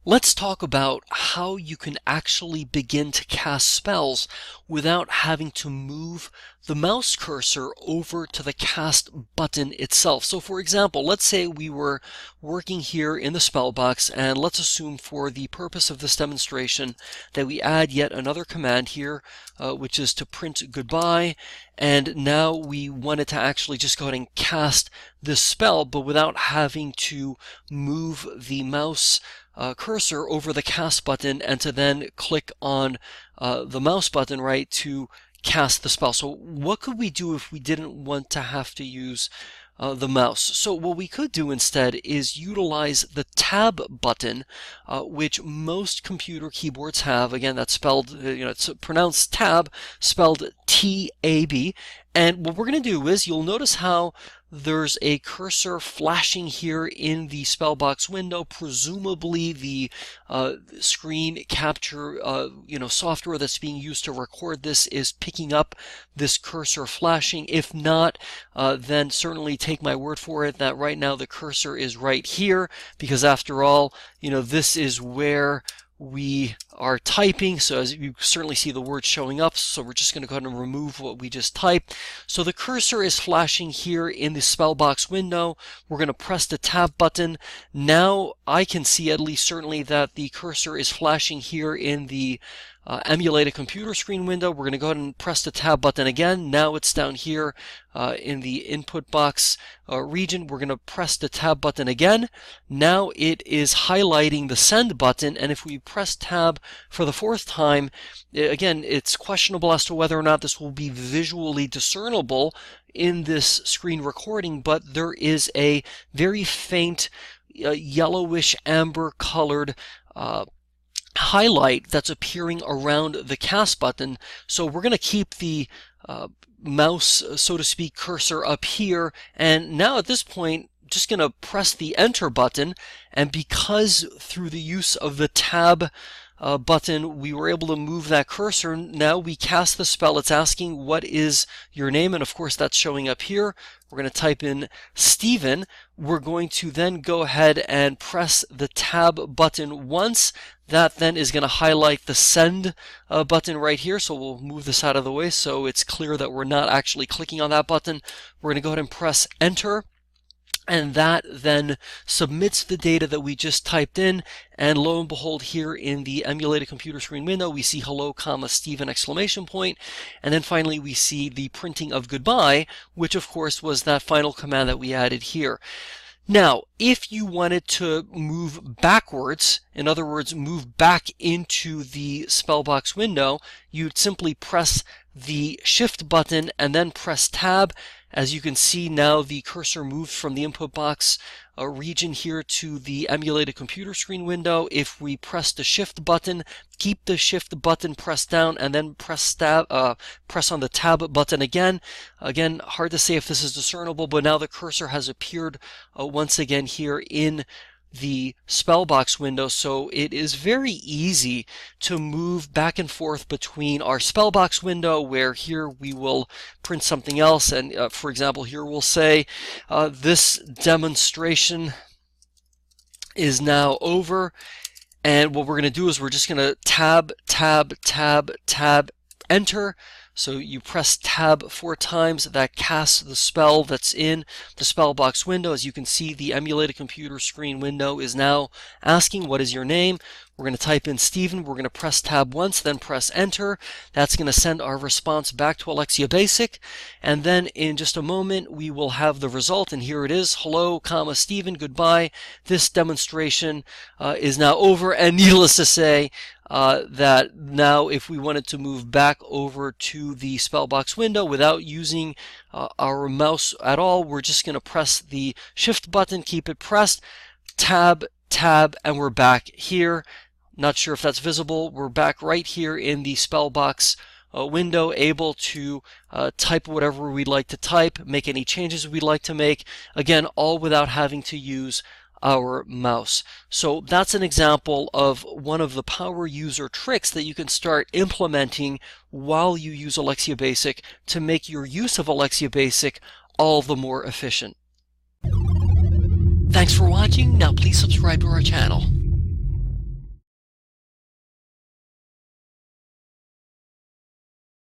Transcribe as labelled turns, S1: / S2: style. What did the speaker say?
S1: Let's talk about how you can actually begin to cast spells without having to move the mouse cursor over to the cast button itself. So for example, let's say we were working here in the spell box, and let's assume for the purpose of this demonstration that we add yet another command here, which is to print goodbye. And now we wanted to actually just go ahead and cast this spell, but without having to move the mouse cursor over the cast button and to then click on the mouse button, right, to cast the spell. So what could we do if we didn't want to have to use the mouse? So what we could do instead is utilize the tab button, which most computer keyboards have. Again, that's spelled, it's pronounced tab, spelled T-A-B. And what we're going to do is, you'll notice how there's a cursor flashing here in the spellbox window. Presumably the screen capture software that's being used to record this is picking up this cursor flashing. If not, then certainly take my word for it that right now the cursor is right here, because after all, this is where we are typing. So as you certainly see the word showing up, so we're just going to go ahead and remove what we just typed. So the cursor is flashing here in the spellbox window. We're going to press the tab button. Now I can see, at least certainly, that the cursor is flashing here in the emulated computer screen window. We're going to go ahead and press the tab button again. Now it's down here in the input box region. We're going to press the tab button again. Now it is highlighting the send button, and if we press tab for the fourth time, again, it's questionable as to whether or not this will be visually discernible in this screen recording, but there is a very faint yellowish amber colored highlight that's appearing around the cast button. So we're going to keep the mouse, so to speak, cursor up here, and now at this point just going to press the enter button, and because through the use of the tab button we were able to move that cursor, now we cast the spell. It's asking what is your name, and of course that's showing up here. We're going to type in Steven. We're going to then go ahead and press the tab button once. That then is going to highlight the send button right here. So we'll move this out of the way so it's clear that we're not actually clicking on that button. We're going to go ahead and press enter, and that then submits the data that we just typed in. And lo and behold, here in the emulated computer screen window, we see hello, Steven, exclamation point. And then finally, we see the printing of goodbye, which of course was that final command that we added here. Now, if you wanted to move backwards, in other words, move back into the spellbox window, you'd simply press the shift button and then press tab. As you can see, now the cursor moved from the input box region here to the emulated computer screen window. If we press the shift button, keep the shift button pressed down, and then press on the tab button again. Again, hard to say if this is discernible, but now the cursor has appeared once again here in the spellbox window. So it is very easy to move back and forth between our spellbox window, where here we will print something else, and for example here we'll say this demonstration is now over, and what we're going to do is we're just going to tab, tab, tab, tab, enter. So you press tab 4 times, that casts the spell that's in the spellbox window. As you can see, the emulated computer screen window is now asking, what is your name? We're going to type in Steven. We're going to press tab once, then press enter. That's going to send our response back to Alexia BASIC. And then in just a moment, we will have the result. And here it is. Hello, Steven, goodbye. This demonstration is now over. And needless to say, that now if we wanted to move back over to the spellbox window without using our mouse at all, we're just going to press the shift button, keep it pressed, tab, tab, and we're back here. Not sure if that's visible. We're back right here in the spellbox window, able to type whatever we'd like to type, make any changes we'd like to make. Again, all without having to use our mouse. So that's an example of one of the power user tricks that you can start implementing while you use Alexia BASIC to make your use of Alexia BASIC all the more efficient. Thanks for watching. Now please subscribe to our channel.